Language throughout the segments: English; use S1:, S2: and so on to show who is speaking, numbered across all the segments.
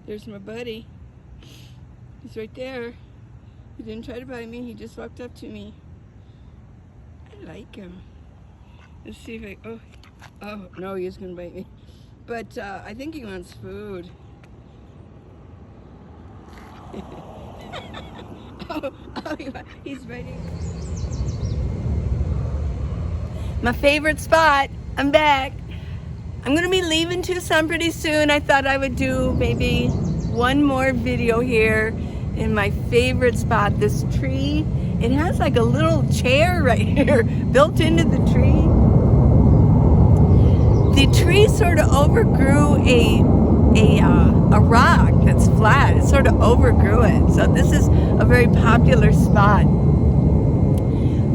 S1: There's my buddy. He's right there. He didn't try to bite me. He just walked up to me. I like him. Let's see if I... Oh, no, he is going to bite me. But I think he wants food. He's biting. My favorite spot. I'm back. I'm going to be leaving Tucson pretty soon. I thought I would do maybe one more video here in my favorite spot. This tree. It has like a little chair right here built into the tree. The tree sort of overgrew a rock that's flat. It sort of overgrew it. So this is a very popular spot.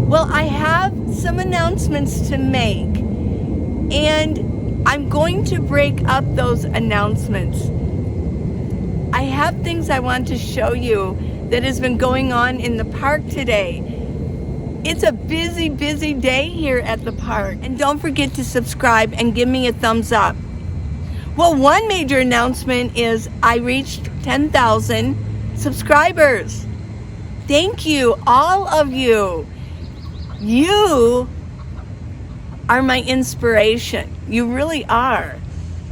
S1: Well, I have some announcements to make, and I'm going to break up those announcements. I have things I want to show you that has been going on in the park today. It's a busy, busy day here at the park. And don't forget to subscribe and give me a thumbs up. Well, one major announcement is I reached 10,000 subscribers. Thank you, all of you. You are my inspiration. You really are.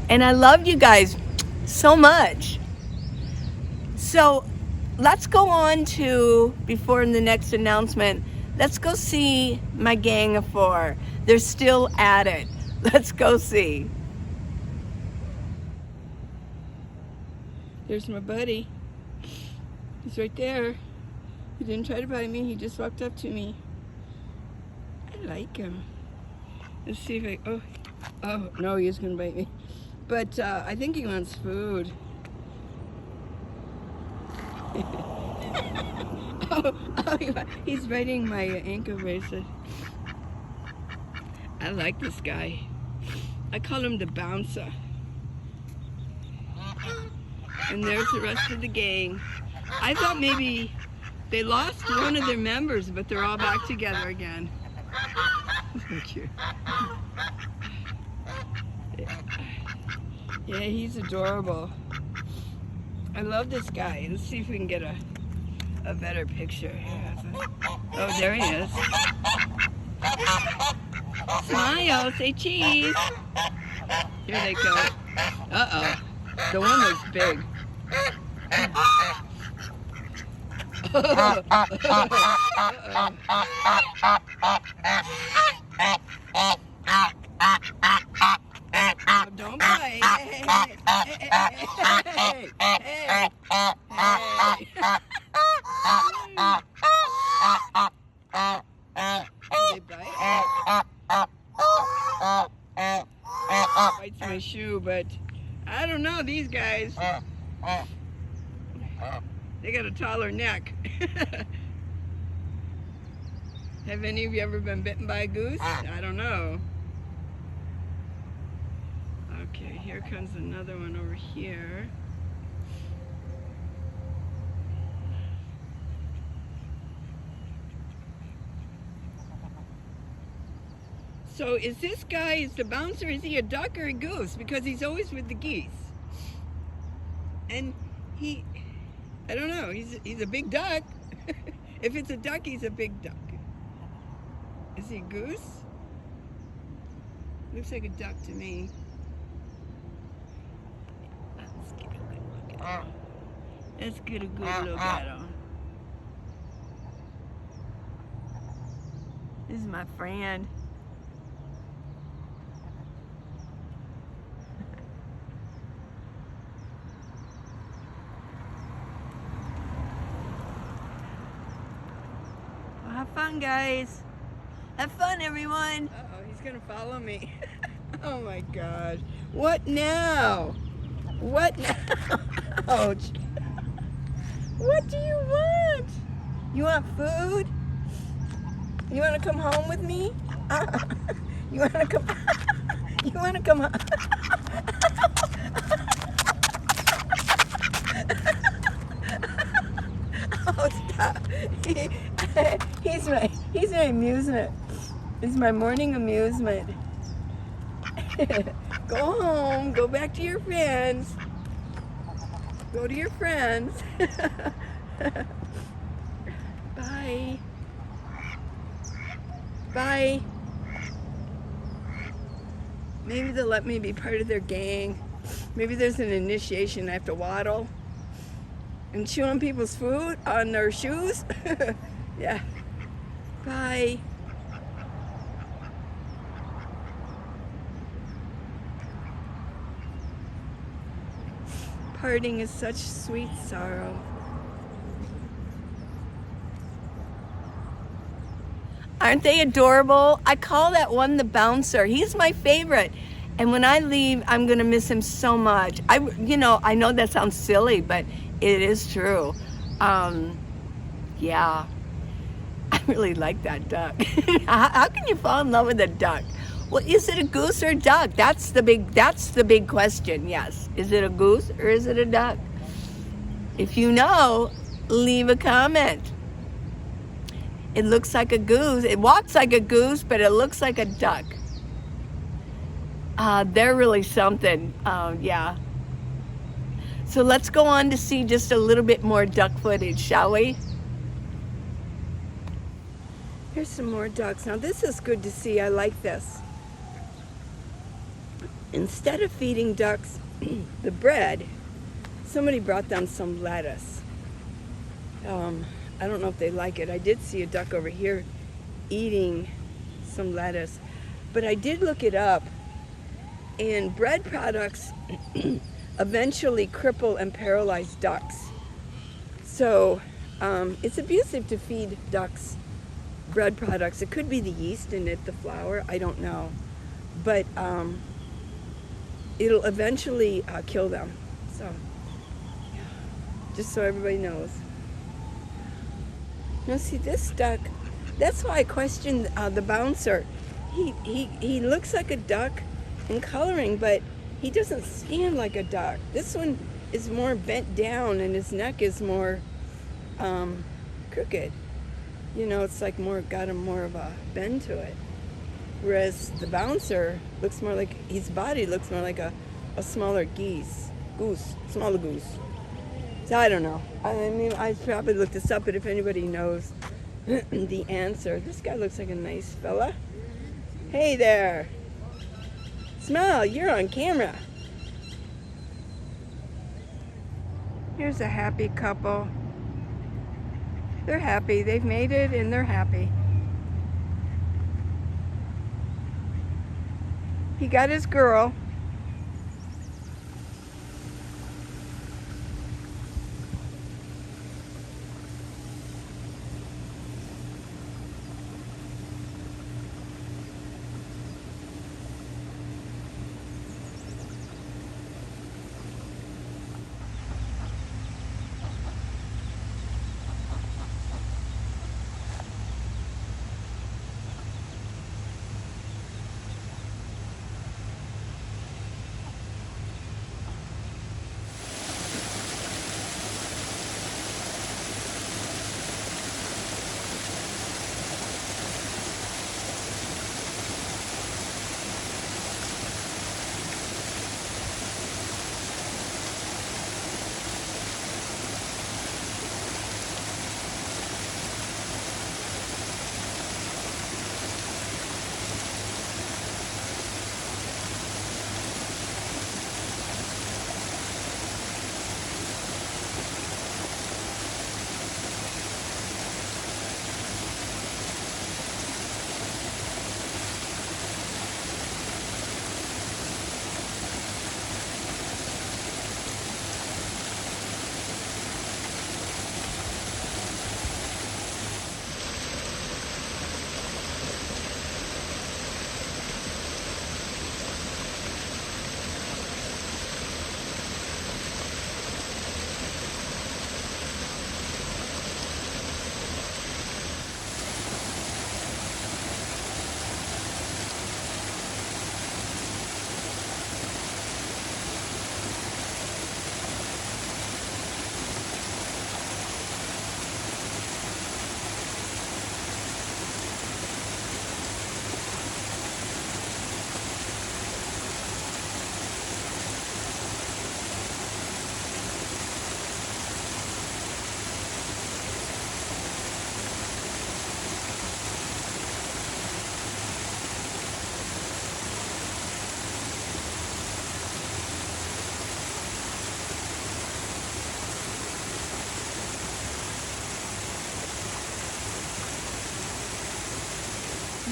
S1: And I love you guys so much. So let's go on to, before the next announcement, let's go see my gang of four. They're still at it. Let's go see. There's my buddy. He's right there. He didn't try to bite me. He just walked up to me. I like him. Let's see if I... Oh, no, he is going to bite me. But I think he wants food. He's biting my ankle bracelet. I like this guy. I call him the bouncer. And there's the rest of the gang. I thought maybe they lost one of their members, but they're all back together again. So cute. Yeah, he's adorable. I love this guy. Let's see if we can get a better picture. Oh, there he is. Smile, say cheese. Here they go. Uh-oh. The one looks big. Don't bite. Hey. They bite? Bites my shoe, but I don't know, these guys. They got a taller neck. Have any of you ever been bitten by a goose? I don't know. Okay, here comes another one over here. So is this guy, is the bouncer, is he a duck or a goose? Because he's always with the geese. And he, I don't know, he's a big duck. If it's a duck, he's a big duck. Is he a goose? Looks like a duck to me. Let's get a good look at him. Let's get a good look at him. This is my friend. Well, have fun, guys. Have fun, everyone. Uh-oh, he's gonna follow me. Oh my gosh. What now? What now? Ouch. What do you want? You want food? You want to come home with me? You want to come? You want to come home? Oh, stop. He's my amusement. It's my morning amusement. Go home. Go back to your friends. Go to your friends. Bye. Bye. Maybe they'll let me be part of their gang. Maybe there's an initiation. I have to waddle and chew on people's food, on their shoes. Yeah. Bye. Parting is such sweet sorrow. Aren't they adorable? I call that one the bouncer. He's my favorite. And when I leave, I'm gonna miss him so much. I know that sounds silly, but it is true. Yeah, I really like that duck. How can you fall in love with a duck? Well, is it a goose or a duck? That's the big question. Yes, is it a goose or is it a duck? If you know, leave a comment. It looks like a goose. It walks like a goose, but it looks like a duck. They're really something. Yeah. So let's go on to see just a little bit more duck footage, shall we? Here's some more ducks. Now this is good to see. I like this. Instead of feeding ducks the bread, somebody brought them some lettuce. I don't know if they like it. I did see a duck over here eating some lettuce, but I did look it up, and bread products eventually cripple and paralyze ducks. So it's abusive to feed ducks bread products. It could be the yeast in it, the flour, I don't know. But it'll eventually kill them. So, just so everybody knows. Now see this duck, that's why I questioned the bouncer. He looks like a duck in coloring, but he doesn't stand like a duck. This one is more bent down and his neck is more crooked. You know, it's like got more of a bend to it. Whereas the bouncer looks more like, his body looks more like a smaller smaller goose. So I don't know. I mean, I probably looked this up, but if anybody knows the answer. This guy looks like a nice fella. Hey there. Smile, you're on camera. Here's a happy couple. They're happy. They've made it and they're happy. He got his girl.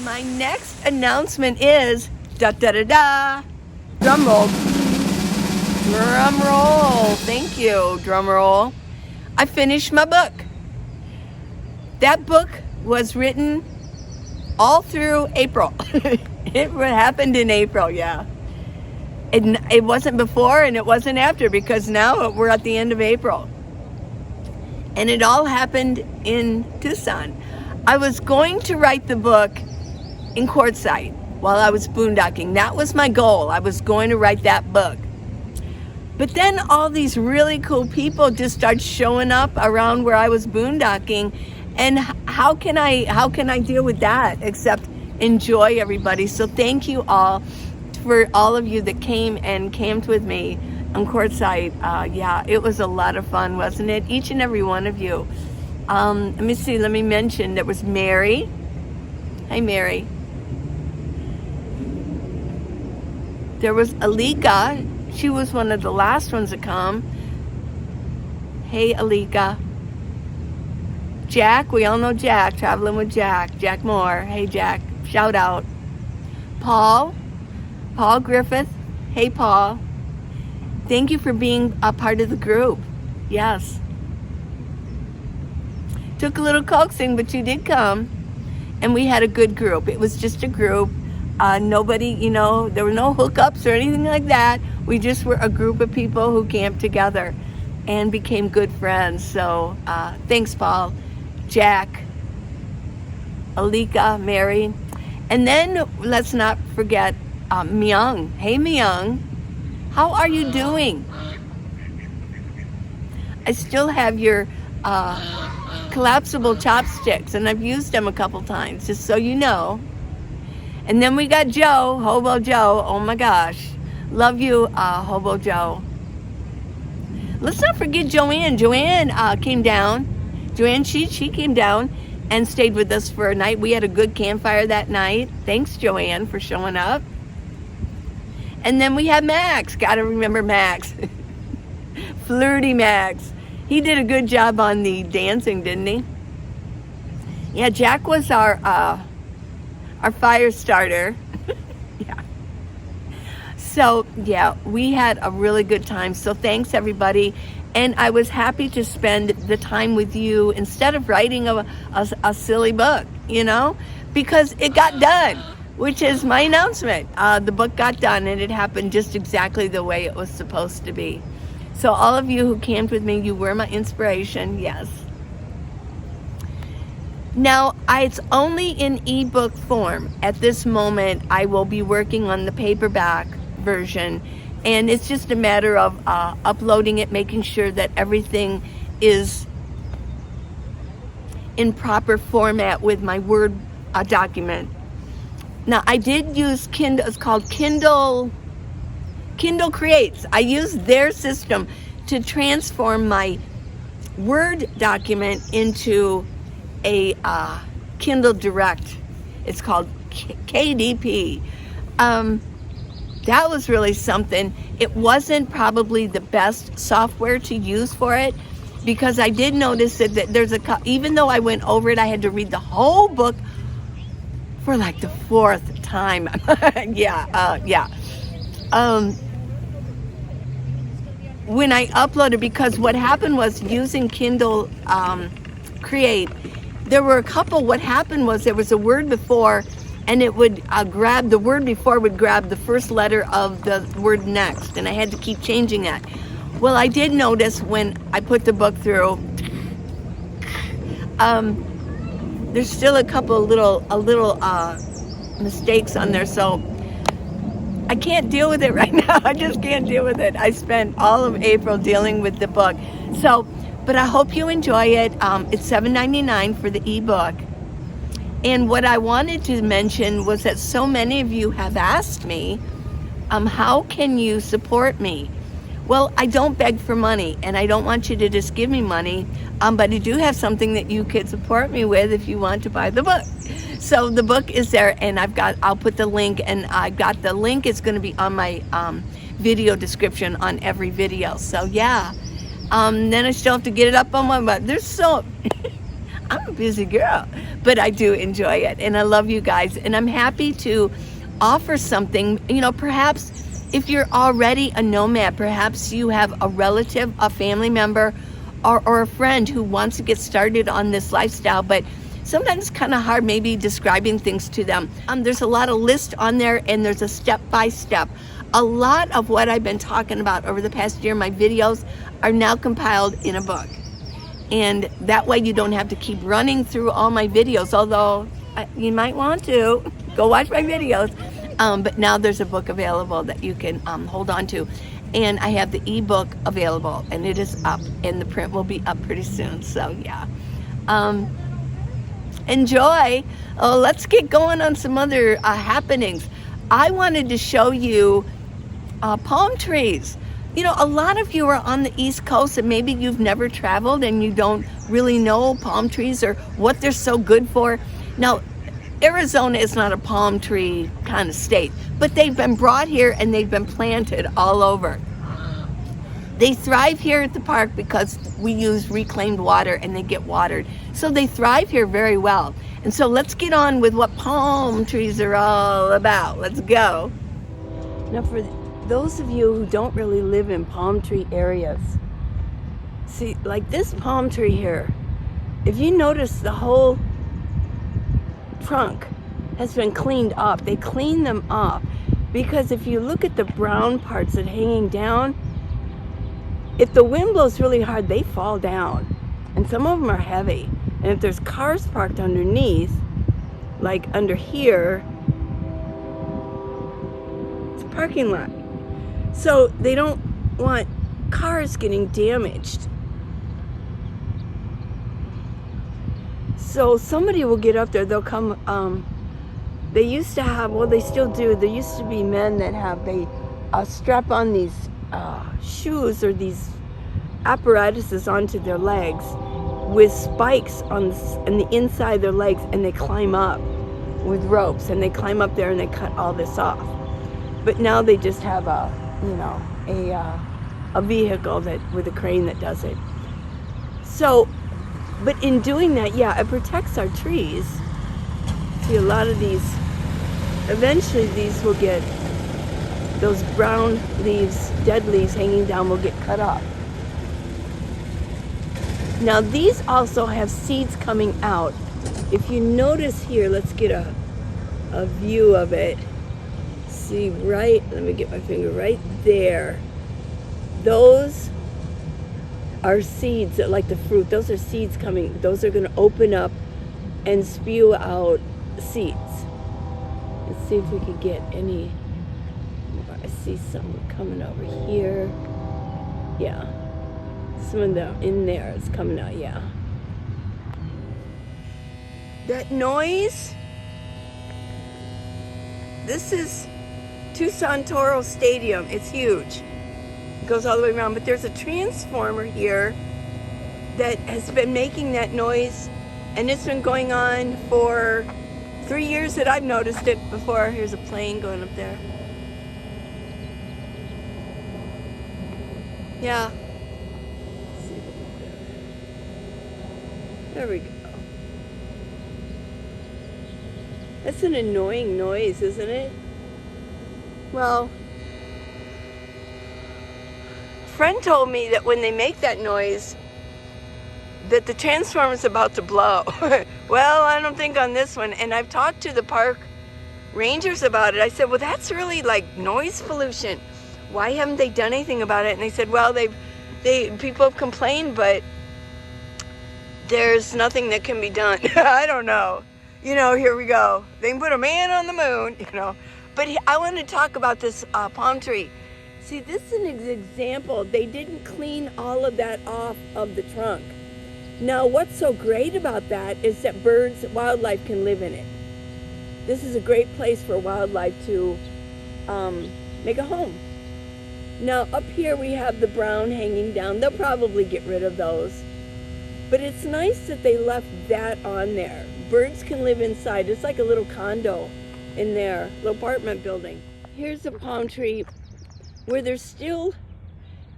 S1: My next announcement is da da da da. Drum roll. Drum roll. Thank you. Drum roll. I finished my book. That book was written all through April. It happened in April, yeah. It wasn't before and it wasn't after, because now we're at the end of April. And it all happened in Tucson. I was going to write the book in Quartzsite while I was boondocking. That was my goal. I was going to write that book. But then all these really cool people just started showing up around where I was boondocking. And how can I deal with that except enjoy everybody? So thank you all for all of you that came and camped with me on Quartzsite. Yeah, it was a lot of fun, wasn't it? Each and every one of you. Let me see, let me mention, there was Mary. Hi, Mary. There was Alika. She was one of the last ones to come. Hey, Alika. Jack, we all know Jack, traveling with Jack. Jack Moore. Hey, Jack. Shout out. Paul Griffith. Hey, Paul. Thank you for being a part of the group. Yes. Took a little coaxing, but you did come. And we had a good group. It was just a group. Nobody, there were no hookups or anything like that. We just were a group of people who camped together and became good friends. So thanks, Paul, Jack, Alika, Mary. And then let's not forget Myung. Hey, Myung. How are you doing? I still have your collapsible chopsticks, and I've used them a couple times, just so you know. And then we got Joe, Hobo Joe. Oh my gosh. Love you, Hobo Joe. Let's not forget Joanne. Joanne came down. Joanne, she came down and stayed with us for a night. We had a good campfire that night. Thanks, Joanne, for showing up. And then we had Max. Gotta remember Max. Flirty Max. He did a good job on the dancing, didn't he? Yeah, Jack was our fire starter. Yeah. So, yeah, we had a really good time. So thanks, everybody. And I was happy to spend the time with you instead of writing a silly book, because it got done, which is my announcement. The book got done, and it happened just exactly the way it was supposed to be. So all of you who camped with me, you were my inspiration, yes. Now, it's only in ebook form. At this moment, I will be working on the paperback version, and it's just a matter of uploading it, making sure that everything is in proper format with my Word document. Now, I did use Kindle. It's called Kindle Creates. I used their system to transform my Word document into a Kindle Direct. It's called KDP. That was really something. It wasn't probably the best software to use for it, because I did notice that there's even though I went over it, I had to read the whole book for like the fourth time. Yeah. When I uploaded, because what happened was, using Kindle Create, there were a couple. What happened was, there was a word before, and it would grab the word before would grab the first letter of the word next, and I had to keep changing that. Well, I did notice when I put the book through, there's still a couple little mistakes on there, so I can't deal with it right now. I just can't deal with it. I spent all of April dealing with the book. So, but I hope you enjoy it. It's $7.99 for the ebook. And what I wanted to mention was that so many of you have asked me, how can you support me? Well, I don't beg for money, and I don't want you to just give me money, but I do have something that you could support me with if you want to buy the book. So the book is there, and I'll put the link, and I got the link. It's going to be on my video description on every video. So yeah, then I still have to get it up on my web. I'm a busy girl, but I do enjoy it, and I love you guys, and I'm happy to offer something. You know, perhaps if you're already a nomad, perhaps you have a relative, a family member, or a friend who wants to get started on this lifestyle, but sometimes it's kind of hard maybe describing things to them. There's a lot of lists on there, and there's a step-by-step. A lot of what I've been talking about over the past year, my videos, are now compiled in a book. And that way you don't have to keep running through all my videos, although you might want to. Go watch my videos. But now there's a book available that you can hold on to. And I have the ebook available, and it is up, and the print will be up pretty soon. So yeah, enjoy. Let's get going on some other happenings. I wanted to show you palm trees. You know, a lot of you are on the East Coast, and maybe you've never traveled and you don't really know palm trees or what they're so good for. Now, Arizona is not a palm tree kind of state, but they've been brought here and they've been planted all over. They thrive here at the park because we use reclaimed water and they get watered. So they thrive here very well. And so let's get on with what palm trees are all about. Let's go. Now, for those of you who don't really live in palm tree areas, see, like this palm tree here, if you notice, the whole trunk has been cleaned up. They clean them up because if you look at the brown parts that are hanging down, if the wind blows really hard, they fall down, and some of them are heavy. And if there's cars parked underneath, like under here, it's a parking lot. So they don't want cars getting damaged. So somebody will get up there, they'll come, they used to have, well, they still do, there used to be men that have, they strap on these shoes or these apparatuses onto their legs with spikes on the inside of their legs, and they climb up with ropes, and they climb up there and they cut all this off. But now they just have a vehicle that with a crane that does it. So, but in doing that, yeah, it protects our trees. See, a lot of these, eventually these will get, those brown leaves, dead leaves hanging down will get cut off. Now these also have seeds coming out. If you notice here, let's get a view of it. See, right, let me get my finger right there. Those are seeds that, like the fruit, those are seeds coming. Those are gonna open up and spew out seeds. Let's see if we could get any. I see some coming over here. Yeah, some of them in there is coming out, yeah. That noise, this is Tucson Toro Stadium. It's huge. It goes all the way around, but there's a transformer here that has been making that noise, and it's been going on for 3 years that I've noticed it before. Here's a plane going up there. Yeah. There we go. That's an annoying noise, isn't it? Well, a friend told me that when they make that noise, that the transformer's about to blow. Well, I don't think on this one. And I've talked to the park rangers about it. I said, well, that's really like noise pollution. Why haven't they done anything about it? And they said, well, people have complained, but there's nothing that can be done. I don't know. You know, here we go. They can put a man on the moon, you know. But I want to talk about this palm tree. See, this is an example. They didn't clean all of that off of the trunk. Now, what's so great about that is that birds, wildlife can live in it. This is a great place for wildlife to make a home. Now, up here we have the brown hanging down. They'll probably get rid of those. But it's nice that they left that on there. Birds can live inside. It's like a little condo in there, little apartment building. Here's a palm tree where there's still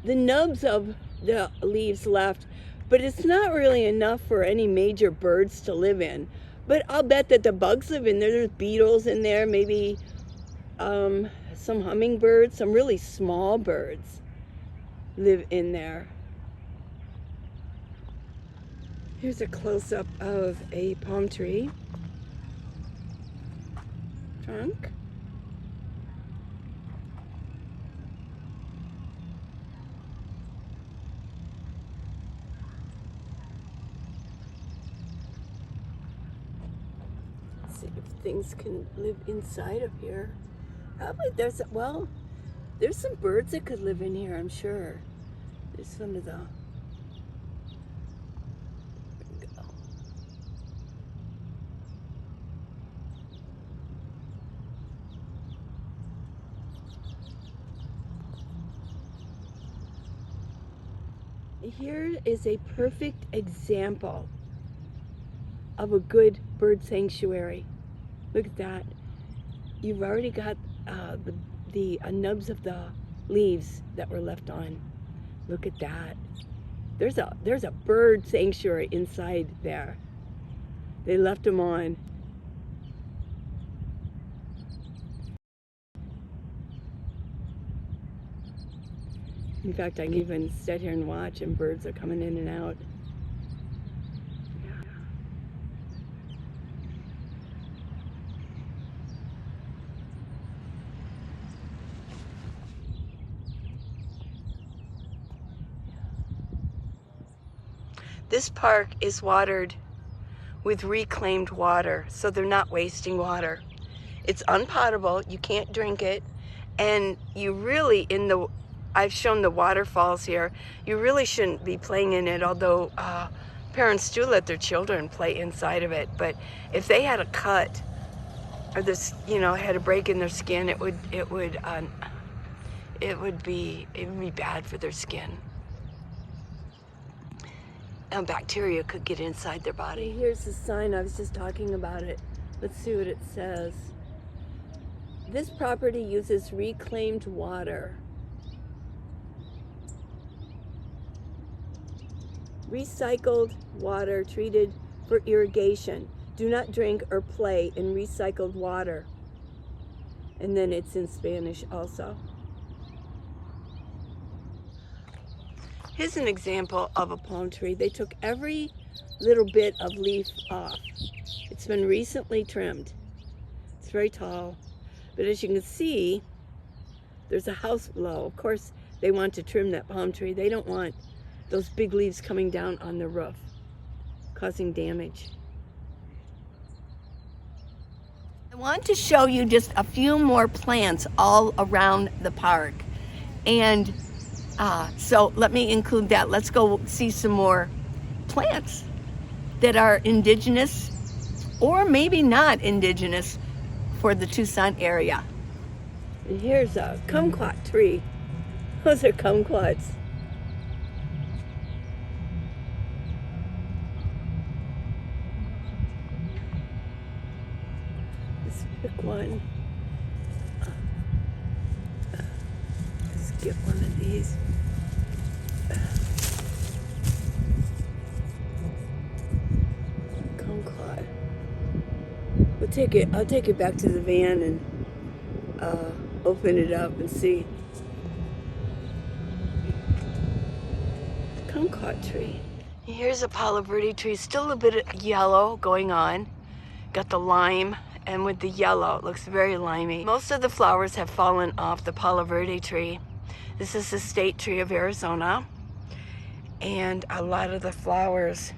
S1: the nubs of the leaves left, but it's not really enough for any major birds to live in. But I'll bet that the bugs live in there. There's beetles in there, maybe some hummingbirds, some really small birds live in there. Here's a close-up of a palm tree trunk. Let's see if things can live inside of here. Probably there's some birds that could live in here, I'm sure. There's some of the Here is a perfect example of a good bird sanctuary. Look at that. You've already got the nubs of the leaves that were left on. Look at that. There's a bird sanctuary inside there. They left them on. In fact, I can even sit here and watch, and birds are coming in and out. This park is watered with reclaimed water, so they're not wasting water. It's unpotable, you can't drink it, and you really, I've shown the waterfalls here, you really shouldn't be playing in it, although parents do let their children play inside of it. But if they had a cut, or this, had a break in their skin, it would be bad for their skin. And bacteria could get inside their body. Here's the sign, I was just talking about it. Let's see what it says. This property uses reclaimed water. Recycled water treated for irrigation. Do not drink or play in recycled water. And then it's in Spanish also. Here's an example of a palm tree. They took every little bit of leaf off. It's been recently trimmed. It's very tall. But as you can see, there's a house below. Of course, they want to trim that palm tree. They don't want those big leaves coming down on the roof, causing damage. I want to show you just a few more plants all around the park. And so let me include that. Let's go see some more plants that are indigenous or maybe not indigenous for the Tucson area. And here's a kumquat tree. Those are kumquats. Let's pick one. Let's get one of these. Kumquat. I'll take it back to the van and open it up and see. Kumquat tree. Here's a Palo Verde tree, still a bit of yellow going on. Got the lime, and with the yellow, it looks very limey. Most of the flowers have fallen off the Palo Verde tree. This is the state tree of Arizona. And a lot of the flowers,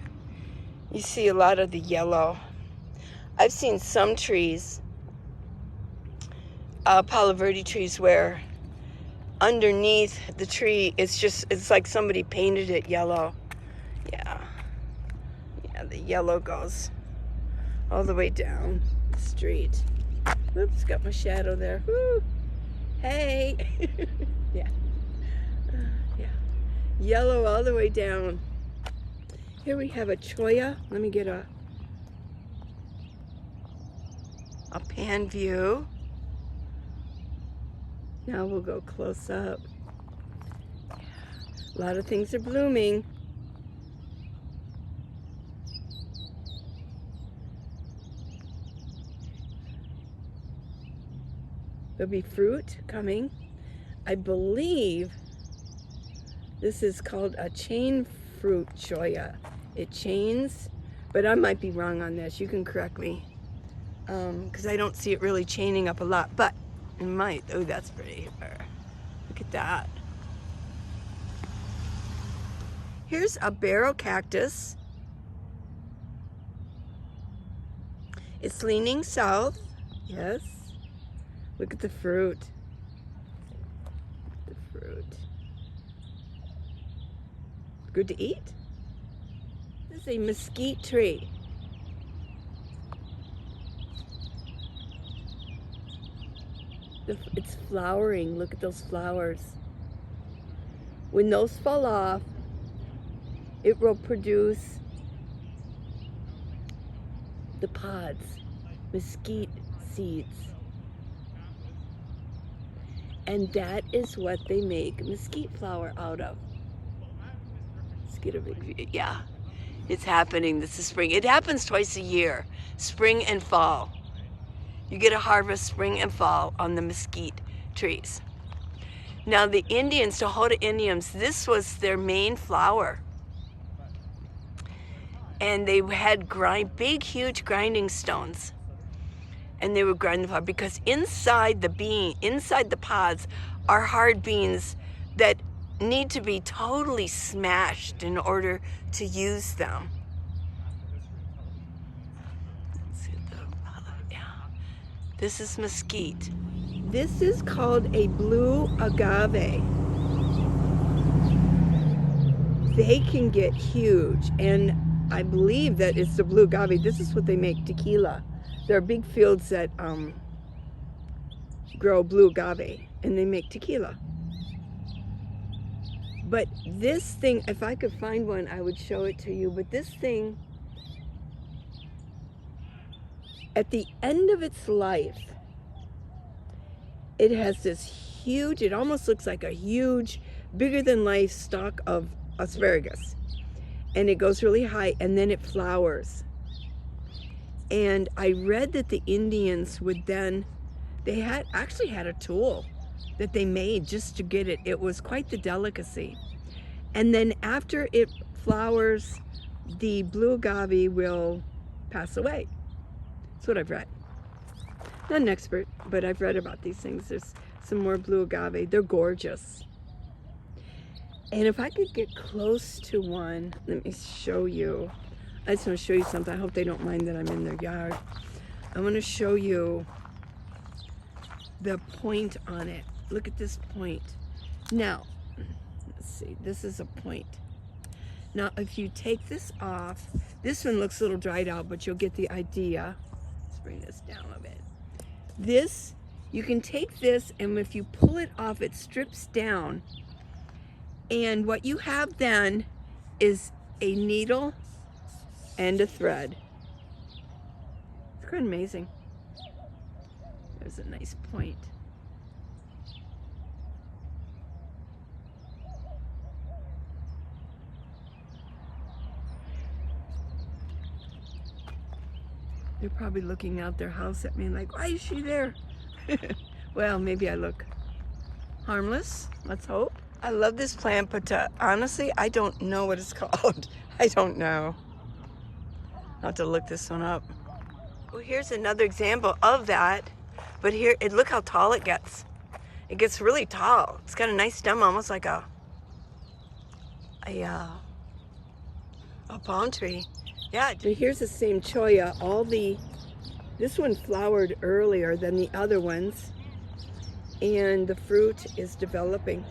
S1: you see a lot of the yellow. I've seen some trees, Palo Verde trees, where underneath the tree, it's like somebody painted it yellow. Yeah, the yellow goes all the way down the street. Oops, got my shadow there. Woo. Hey. Yeah. Yellow all the way down. Here we have a cholla. Let me get a pan view. Now we'll go close up. A lot of things are blooming. There'll be fruit coming. I believe this is called a chain fruit cholla. It chains, but I might be wrong on this. You can correct me, because I don't see it really chaining up a lot, but it might. Oh, that's pretty. Look at that. Here's a barrel cactus. It's leaning south. Yes. Look at the fruit. The fruit. Good to eat. This is a mesquite tree. It's flowering. Look at those flowers. When those fall off, it will produce the pods, mesquite seeds. And that is what they make mesquite flour out of. Let's get a big view. Yeah, it's happening. This is spring. It happens twice a year, spring and fall. You get a harvest spring and fall on the mesquite trees. Now the Indians, Tohono Indians, this was their main flour. And they had big, huge grinding stones. And they would grind the flour because inside the pods are hard beans that need to be totally smashed in order to use them. This is mesquite. This is called a blue agave. They can get huge, and I believe that it's the blue agave. This is what they make tequila. There are big fields that grow blue agave, and they make tequila. But this thing, if I could find one, I would show it to you. But this thing, at the end of its life, it has this huge, it almost looks like a huge, bigger than life stalk of asparagus. And it goes really high, and then it flowers. And I read that the Indians would then, they actually had a tool that they made just to get it. It was quite the delicacy. And then after it flowers, the blue agave will pass away. That's what I've read. Not an expert, but I've read about these things. There's some more blue agave. They're gorgeous. And if I could get close to one, let me show you. I just want to show you something. I hope they don't mind that I'm in their yard. I want to show you the point on it. Look at this point. Now, let's see. This is a point. Now, if you take this off, this one looks a little dried out, but you'll get the idea. Let's bring this down a bit. This, you can take this, and if you pull it off, it strips down. And what you have then is a needle and a thread. It's quite amazing. There's a nice point. They're probably looking out their house at me like, why is she there? Well, maybe I look harmless. Let's hope. I love this plant, but honestly, I don't know what it's called. I don't know. I'll have to look this one up. Well, here's another example of that. But here, look how tall it gets. It gets really tall. It's got a nice stem, almost like a palm tree. Yeah. And here's the same cholla. This one flowered earlier than the other ones, and the fruit is developing.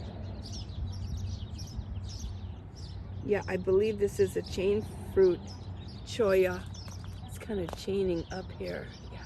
S1: Yeah, I believe this is a chain fruit cholla. It's kind of chaining up here. Yeah.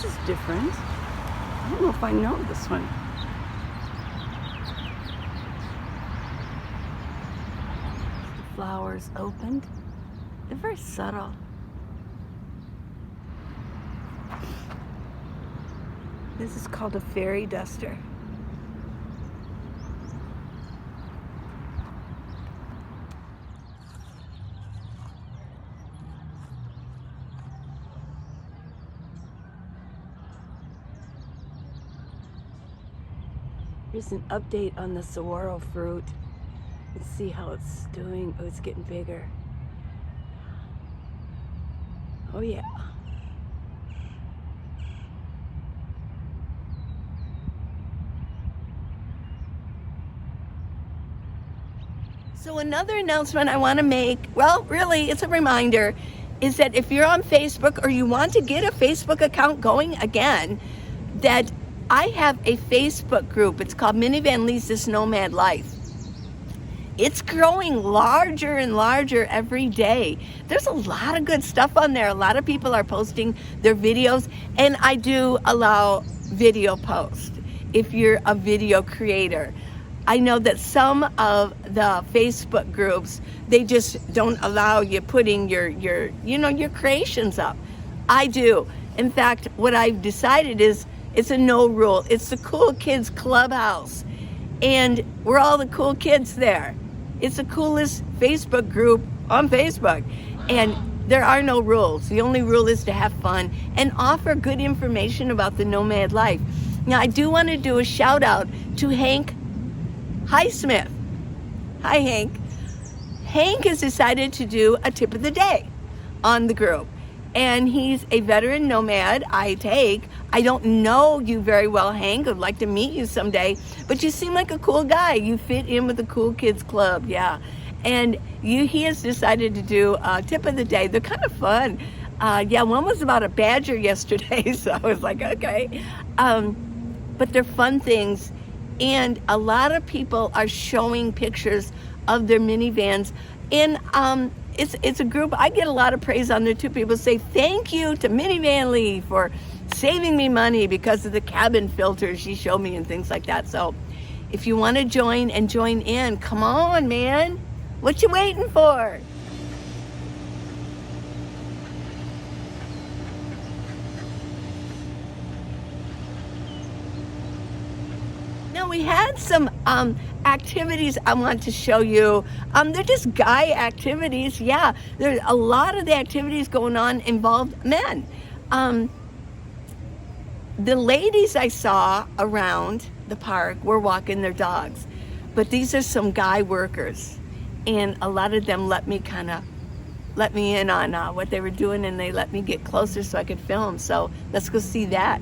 S1: is different. I don't know if I know this one. The flowers opened. They're very subtle. This is called a fairy duster. Here's an update on the Saguaro fruit. Let's see how it's doing. Oh, it's getting bigger. Oh yeah. So another announcement I want to make, well, really, it's a reminder, is that if you're on Facebook or you want to get a Facebook account going again, that I have a Facebook group. It's called Minivan Leads This Nomad Life. It's growing larger and larger every day. There's a lot of good stuff on there. A lot of people are posting their videos, and I do allow video posts if you're a video creator. I know that some of the Facebook groups, they just don't allow you putting your creations up. I do. In fact, what I've decided is it's a no rule. It's the Cool Kids Clubhouse, and we're all the cool kids there. It's the coolest Facebook group on Facebook, and there are no rules. The only rule is to have fun and offer good information about the nomad life. Now, I do want to do a shout out to Hank Highsmith. Hi, Hank. Hank has decided to do a tip of the day on the group, and he's a veteran nomad. I don't know you very well, Hank. I'd like to meet you someday, but you seem like a cool guy. You fit in with the Cool Kids Club, yeah. And he has decided to do a tip of the day. They're kind of fun. Yeah, one was about a badger yesterday, so I was like, okay. But they're fun things, and a lot of people are showing pictures of their minivans. And it's a group, I get a lot of praise on there too. People say, thank you to Minivan Lee for saving me money because of the cabin filters she showed me and things like that. So if you want to join in, come on, man. What you waiting for? Now, we had some activities I want to show you. They're just guy activities. Yeah, there's a lot of the activities going on involved men. The ladies I saw around the park were walking their dogs, but these are some guy workers, and a lot of them let me in on what they were doing, and they let me get closer so I could film. So let's go see that.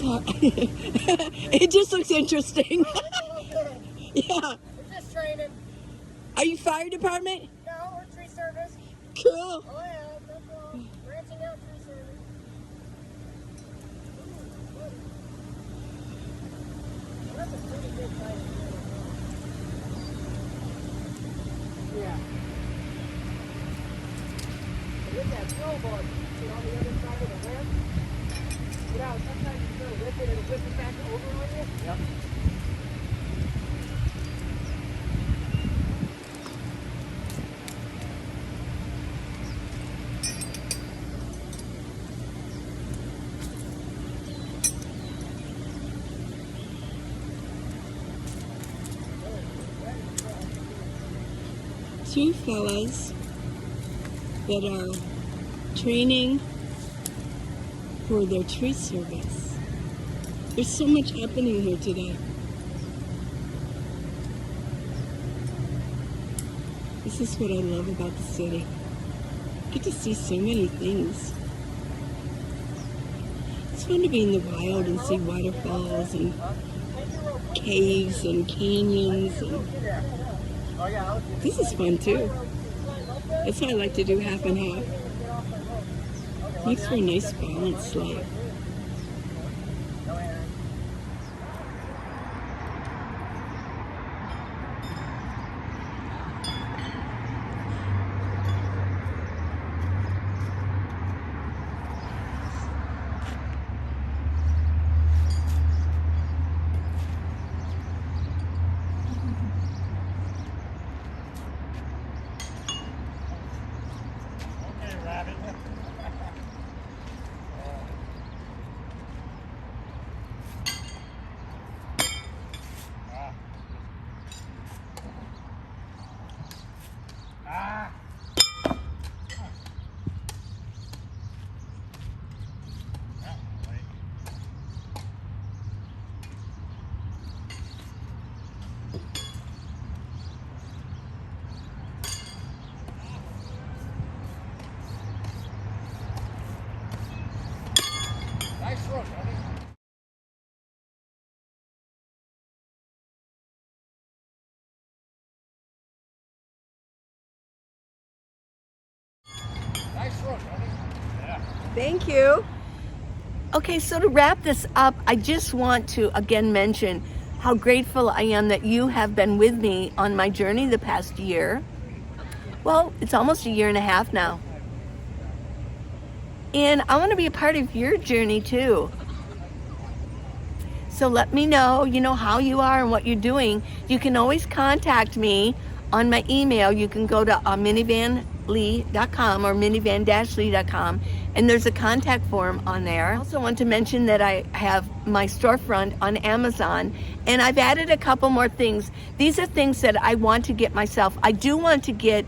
S1: hard. It just looks interesting. Yeah.
S2: We're just training.
S1: Are you fire department?
S2: No, we're tree service.
S1: Cool.
S2: Oh yeah, that's all. Branching out tree service. Well, that's a pretty good size. Yeah. With that throw bar, sit on the other side of the rim. You know, sometimes you sort of whip it and whip it back over on you. Yep.
S1: Two fellas that are training for their tree service. There's so much happening here today. This is what I love about the city. I get to see so many things. It's fun to be in the wild and see waterfalls and caves and canyons. And this is fun too. That's what I like to do, half and half. Makes for a nice balanced life.
S2: Nice run, buddy. Nice run, buddy. Yeah.
S1: Thank you. Okay, so to wrap this up, I just want to again mention how grateful I am that you have been with me on my journey the past year. Well, it's almost a year and a half now. And I want to be a part of your journey too. So let me know, how you are and what you're doing. You can always contact me on my email. You can go to minivanlee.com or minivan-lee.com, and there's a contact form on there. I also want to mention that I have my storefront on Amazon, and I've added a couple more things. These are things that I want to get myself. I do want to get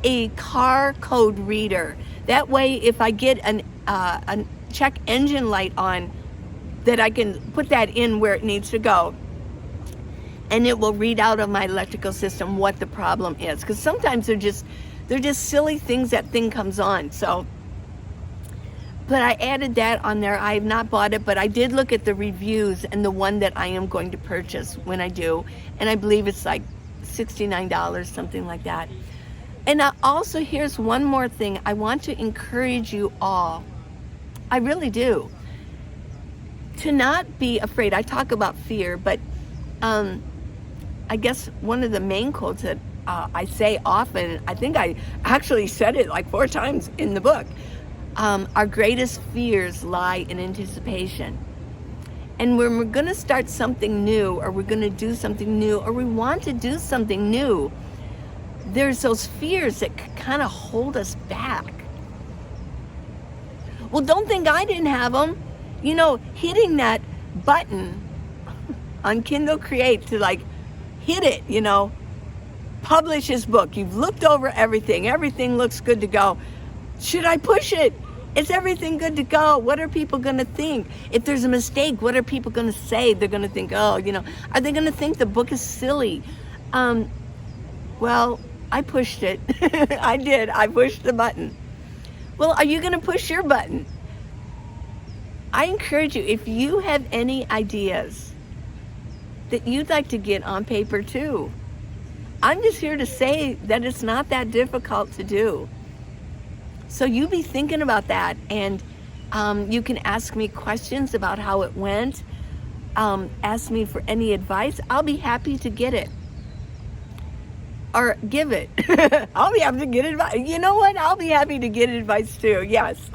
S1: a car code reader. That way, if I get a check engine light on, that I can put that in where it needs to go, and it will read out of my electrical system what the problem is. Because sometimes they're just silly things that thing comes on. So, but I added that on there. I have not bought it, but I did look at the reviews and the one that I am going to purchase when I do, and I believe it's like $69, something like that. And also, here's one more thing. I want to encourage you all, I really do, to not be afraid. I talk about fear, but I guess one of the main quotes that I say often, I think I actually said it like 4 times in the book, our greatest fears lie in anticipation. And when we're going to start something new, or we're going to do something new, or we want to do something new, there's those fears that kind of hold us back. Well, don't think I didn't have them. Hitting that button on Kindle Create to hit it, publish his book. You've looked over everything. Everything looks good to go. Should I push it? Is everything good to go? What are people going to think? If there's a mistake, what are people going to say? They're going to think, are they going to think the book is silly? Well, I pushed it. I did. I pushed the button. Well, are you going to push your button? I encourage you, if you have any ideas that you'd like to get on paper too, I'm just here to say that it's not that difficult to do. So you be thinking about that, and you can ask me questions about how it went. Ask me for any advice. I'll be happy to get it. Or give it. I'll be happy to get advice. You know what? I'll be happy to get advice too. Yes.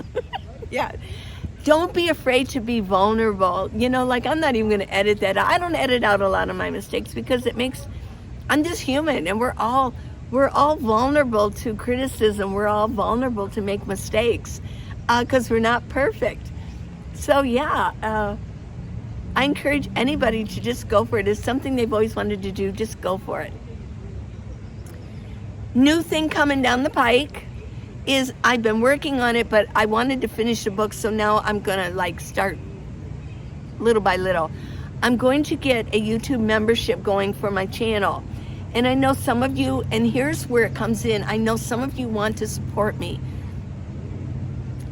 S1: Yeah. Don't be afraid to be vulnerable. You know, like, I'm not even going to edit that. I don't edit out a lot of my mistakes because I'm just human, and we're all vulnerable to criticism. We're all vulnerable to make mistakes because we're not perfect. So yeah, I encourage anybody to just go for it. It's something they've always wanted to do. Just go for it. New thing coming down the pike is I've been working on it, but I wanted to finish the book, so now I'm gonna start little by little. I'm going to get a YouTube membership going for my channel. And I know some of you, and here's where it comes in, I know some of you want to support me.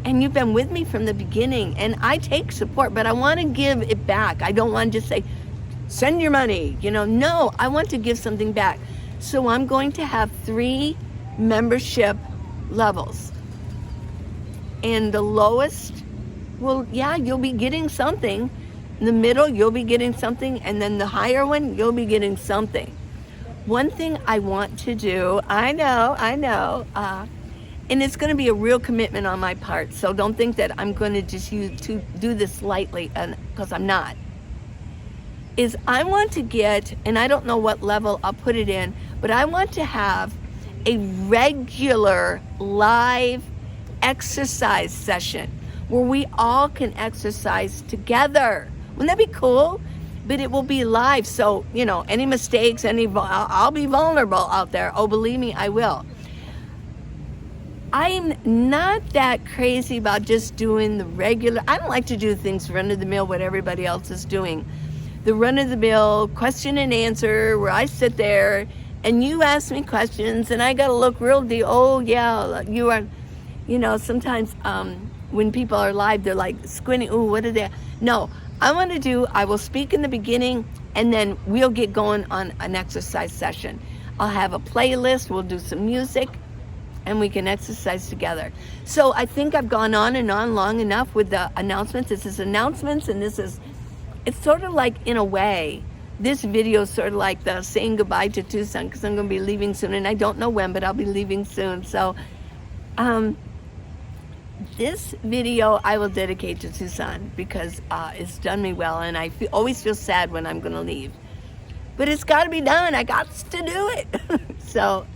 S1: And you've been with me from the beginning, and I take support, but I want to give it back. I don't want to just say, send your money, no, I want to give something back. So I'm going to have 3 membership levels. And the lowest, well, yeah, you'll be getting something. In the middle, you'll be getting something. And then the higher one, you'll be getting something. One thing I want to do, I know, and it's going to be a real commitment on my part. So don't think that I'm going to just do this lightly, because I'm not. Is I want to get, and I don't know what level I'll put it in, but I want to have a regular live exercise session where we all can exercise together. Wouldn't that be cool? But it will be live, so any mistakes, I'll be vulnerable out there. Oh, believe me, I will. I'm not that crazy about just doing the regular. I don't like to do things run of the mill what everybody else is doing. The run of the mill question and answer where I sit there and you ask me questions and I gotta look real deep. Oh yeah, you are. Sometimes when people are live, they're like squinting. Ooh, what are they? No, I will speak in the beginning, and then we'll get going on an exercise session. I'll have a playlist, we'll do some music, and we can exercise together. So I think I've gone on and on long enough with the announcements. This is announcements, and it's sort of like, in a way, this video is sort of like the saying goodbye to Tucson, because I'm going to be leaving soon, and I don't know when, but I'll be leaving soon. So this video I will dedicate to Tucson because it's done me well, and I always feel sad when I'm going to leave. But it's got to be done. I got to do it. So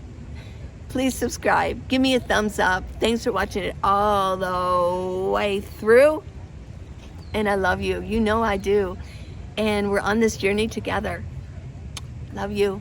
S1: please subscribe. Give me a thumbs up. Thanks for watching it all the way through. And I love you. You know I do. And we're on this journey together. Love you.